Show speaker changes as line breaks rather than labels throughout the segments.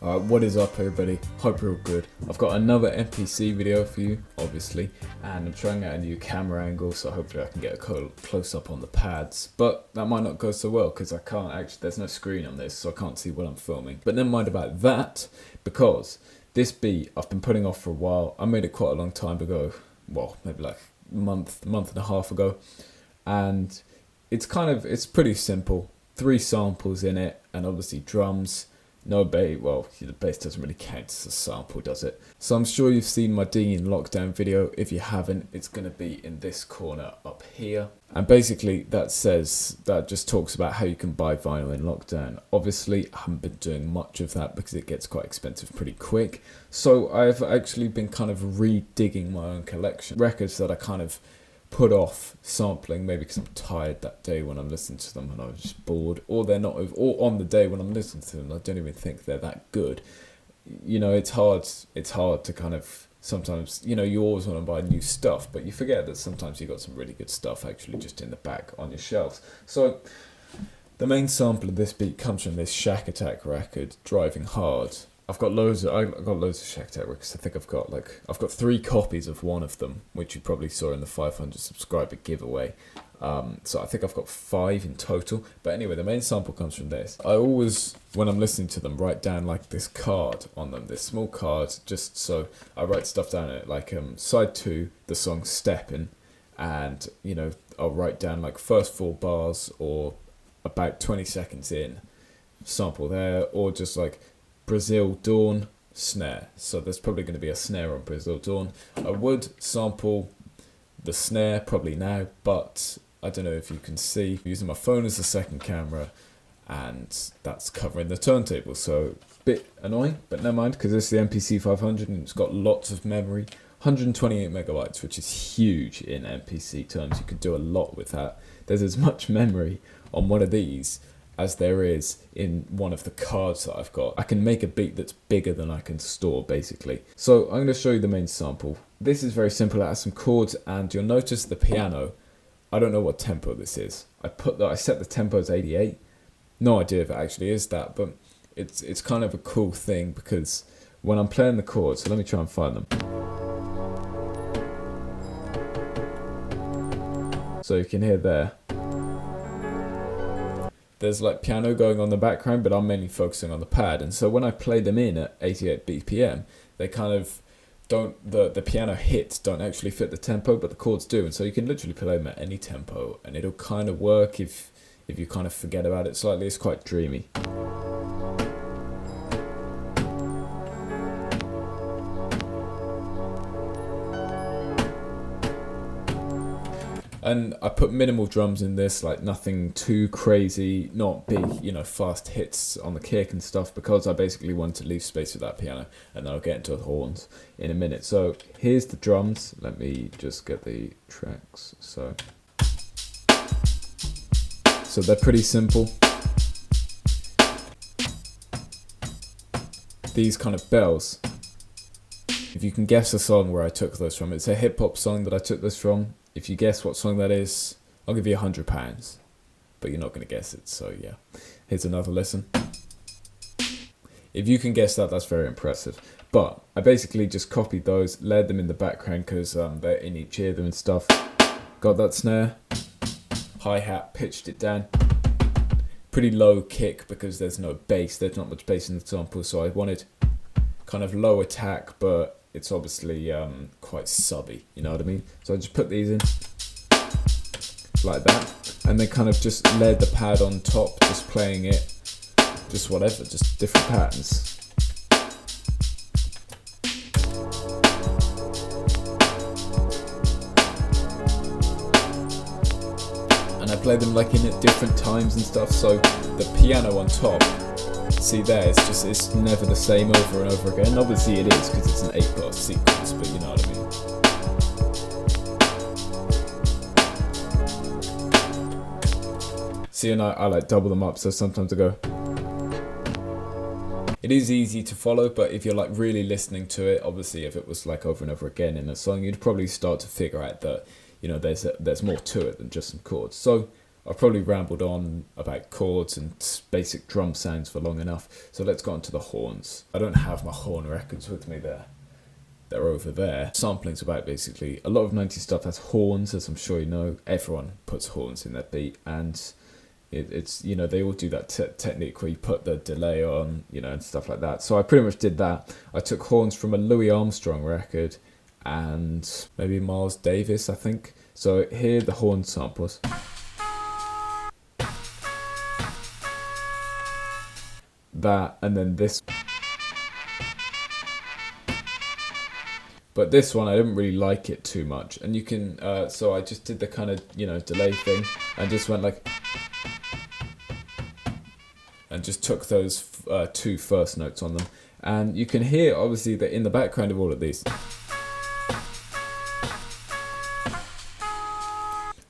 What is up everybody? Hope you're all good. I've got another MPC video for you, obviously, and I'm trying out a new camera angle, so hopefully I can get a close up on the pads, but that might not go so well because I can't actually, there's no screen on this, so I can't see what I'm filming. But never mind about that, because this beat I've been putting off for a while. I made it quite a long time ago, well, maybe like a month and a half ago, and it's pretty simple. 3 samples in it, and obviously drums. No bass, well, the bass doesn't really count as a sample, does it? So I'm sure you've seen my Ding in Lockdown video. If you haven't, it's going to be in this corner up here. And basically that just talks about how you can buy vinyl in lockdown. Obviously, I haven't been doing much of that because it gets quite expensive pretty quick. So I've actually been kind of re-digging my own collection. Records that I kind of put off sampling, maybe because I'm tired that day when I'm listening to them and I was just bored, or they're not, or on the day when I'm listening to them I don't even think they're that good. You know, it's hard to kind of, sometimes, you know, you always want to buy new stuff, but you forget that sometimes you got some really good stuff actually just in the back on your shelves. So the main sample of this beat comes from this Shack Attack record, Driving Hard. I've got loads of Shack Attack records. I think I've got 3 copies of one of them, which you probably saw in the 500 subscriber giveaway. So I think I've got 5 in total. But anyway, the main sample comes from this. I always, when I'm listening to them, write down like this card on them, this small card, just so I write stuff down in it, like side 2, the song Steppin', and you know, I'll write down like first 4 bars or about 20 seconds in, sample there, or just like Brazil Dawn snare. So there's probably going to be a snare on Brazil Dawn. I would sample the snare probably now, but I don't know if you can see. I'm using my phone as a second camera, and that's covering the turntable, so a bit annoying, but never mind, because this is the MPC 500 and it's got lots of memory. 128 megabytes, which is huge in MPC terms. You could do a lot with that. There's as much memory on one of these as there is in one of the cards that I've got. I can make a beat that's bigger than I can store, basically. So I'm going to show you the main sample. This is very simple. It has some chords, and you'll notice the piano. I don't know what tempo this is. I set the tempo as 88. No idea if it actually is that, but it's kind of a cool thing because when I'm playing the chords, so let me try and find them. So you can hear there. There's like piano going on in the background, but I'm mainly focusing on the pad. And so when I play them in at 88 BPM, they kind of don't, the piano hits don't actually fit the tempo, but the chords do. And so you can literally play them at any tempo and it'll kind of work if you kind of forget about it slightly. It's quite dreamy. And I put minimal drums in this, like nothing too crazy, not big, you know, fast hits on the kick and stuff, because I basically want to leave space for that piano, and then I'll get into the horns in a minute. So here's the drums. Let me just get the tracks. So they're pretty simple. These kind of bells, if you can guess the song where I took those from, it's a hip hop song that I took this from. If you guess what song that is, I'll give you £100, but you're not going to guess it, so yeah. Here's another listen. If you can guess that, that's very impressive. But I basically just copied those, layered them in the background because they're in each ear and stuff. Got that snare, hi-hat, pitched it down. Pretty low kick because there's no bass, there's not much bass in the sample, so I wanted kind of low attack, but it's obviously quite subby, you know what I mean? So I just put these in like that, and then kind of just layered the pad on top, just playing it, just whatever, just different patterns. And I play them like in at different times and stuff, so the piano on top, see there, it's never the same over and over again. Obviously it is because it's an 8-bar sequence, but you know what I mean. See, and I like double them up, so sometimes I go. It is easy to follow, but if you're like really listening to it, obviously if it was like over and over again in a song, you'd probably start to figure out that, you know, there's more to it than just some chords. So I've probably rambled on about chords and basic drum sounds for long enough, so let's go on to the horns. I don't have my horn records with me there. They're over there. Sampling's about basically a lot of 90s stuff has horns, as I'm sure you know. Everyone puts horns in their beat, and it's you know, they all do that technique where you put the delay on, you know, and stuff like that. So I pretty much did that. I took horns from a Louis Armstrong record and maybe Miles Davis, I think. So here are the horn samples. That, and then this. But this one, I didn't really like it too much. And you can, so I just did the kind of, you know, delay thing. And just went like, and just took those two first notes on them. And you can hear, obviously, that in the background of all of these,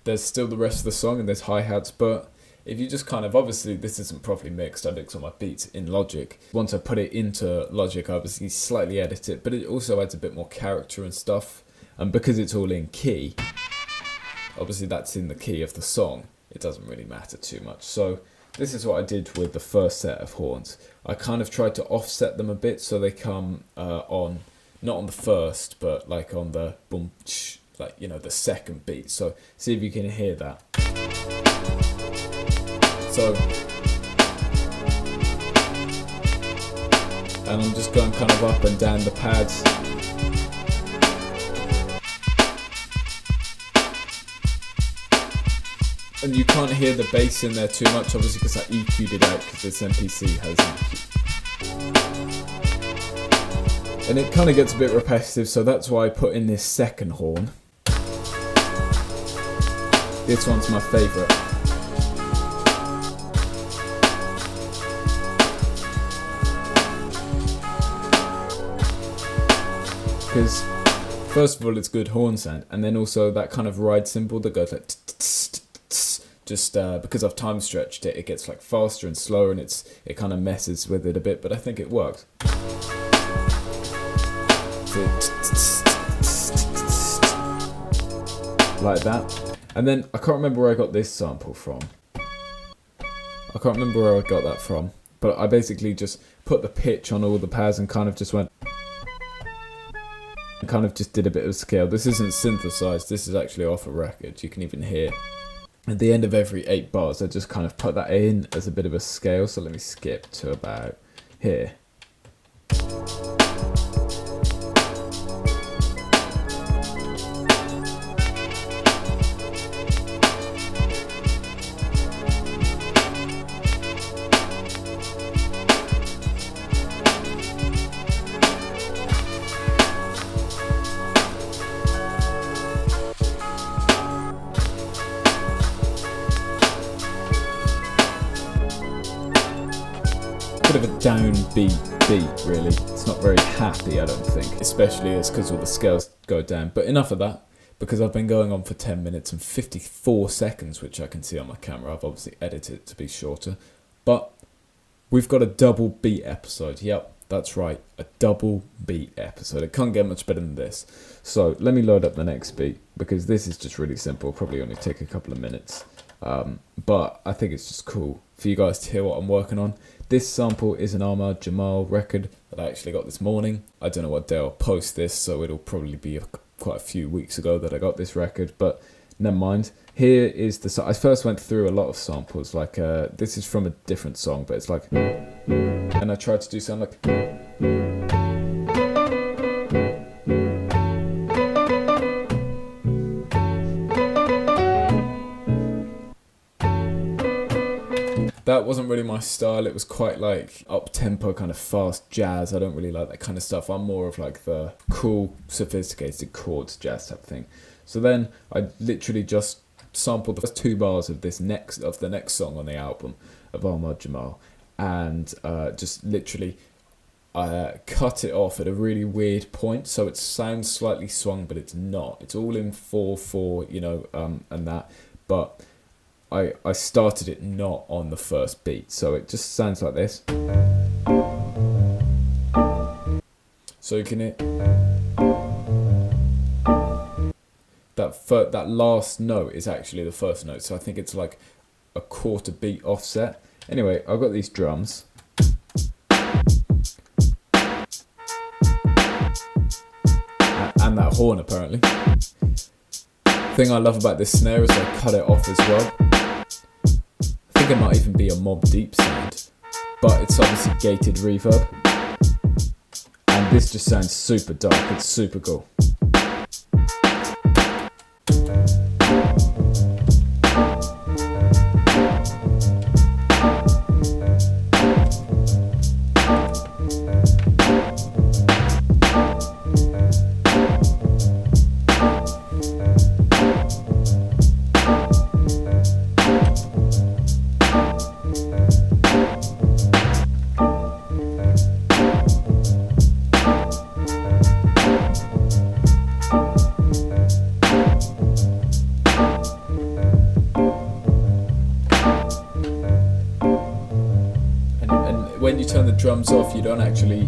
there's still the rest of the song and there's hi-hats, but if you just kind of, obviously this isn't properly mixed, I mix all my beats in Logic. Once I put it into Logic, I obviously slightly edit it, but it also adds a bit more character and stuff. And because it's all in key, obviously that's in the key of the song, it doesn't really matter too much. So this is what I did with the first set of horns. I kind of tried to offset them a bit so they come on, not on the first, but like on the boom, like, you know, the second beat. So see if you can hear that. So, and I'm just going kind of up and down the pads. And you can't hear the bass in there too much, obviously, because I EQ'd it out because this MPC has EQ. And it kind of gets a bit repetitive, so that's why I put in this second horn. This one's my favourite. Because first of all, it's good horn sound, and then also that kind of ride cymbal that goes like just because I've time stretched it, it gets like faster and slower, and it kind of messes with it a bit, but I think it works. Like that. And then I can't remember where I got this sample from. I can't remember where I got that from, but I basically just put the pitch on all the pads and kind of just went, kind of just did a bit of scale. This isn't synthesized, this is actually off a record. You can even hear at the end of every 8 bars, I just kind of put that in as a bit of a scale. So let me skip to about here. Bit of a downbeat beat, really. It's not very happy, I don't think, especially as because all the scales go down. But enough of that, because I've been going on for 10 minutes and 54 seconds, which I can see on my camera. I've obviously edited it to be shorter, but we've got a double beat episode. Yep, that's right, a double beat episode. It can't get much better than this. So let me load up the next beat, because this is just really simple. Probably only take a couple of minutes, but I think it's just cool for you guys to hear what I'm working on. This sample is an Ahmad Jamal record that I actually got this morning. I don't know what day I'll post this, so it'll probably be quite a few weeks ago that I got this record, but never mind. Here is the, I first went through a lot of samples, like this is from a different song, but it's like, and I tried to do something like, that wasn't really my style. It was quite like up-tempo, kind of fast jazz. I don't really like that kind of stuff. I'm more of like the cool, sophisticated chords jazz type thing. So then I literally just sampled the first 2 bars of the next song on the album of Ahmad Jamal, and just literally cut it off at a really weird point, so it sounds slightly swung, but it's not. It's all in 4/4, you know, and that, but I started it not on the first beat, so it just sounds like this. So you can hear that last note is actually the first note, so I think it's like a quarter beat offset. Anyway, I've got these drums. And that horn apparently. Thing I love about this snare is I cut it off as well. I think it might even be a Mob Deep sound, but it's obviously gated reverb. And this just sounds super dark, it's super cool. When you turn the drums off, you don't actually,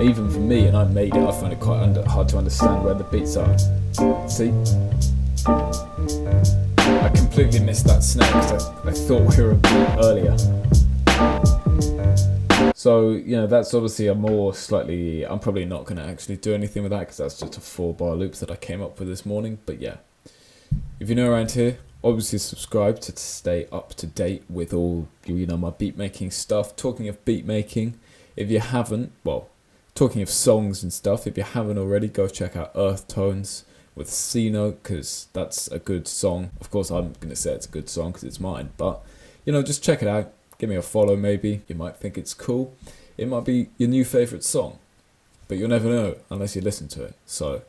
even for me, and I made it, I find it quite hard to understand where the beats are. See? I completely missed that snare because I thought we were a beat earlier. So, you know, that's obviously a more slightly, I'm probably not going to actually do anything with that because that's just a 4-bar loop that I came up with this morning. But yeah, if you're new around here, obviously subscribe to stay up to date with all, you know, my beat making stuff. Talking of beat making, if you haven't, well, talking of songs and stuff, if you haven't already, go check out Earth Tones with C Note, because that's a good song. Of course, I'm going to say it's a good song because it's mine, but, you know, just check it out. Give me a follow maybe. You might think it's cool. It might be your new favourite song, but you'll never know unless you listen to it. So,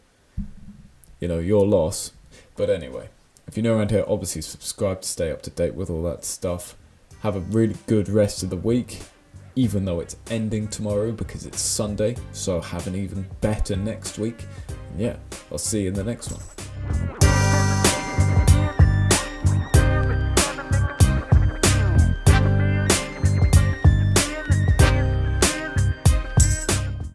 you know, your loss. But anyway, if you're new around here, obviously subscribe to stay up to date with all that stuff. Have a really good rest of the week, even though it's ending tomorrow because it's Sunday. So have an even better next week. And yeah, I'll see you in the next one.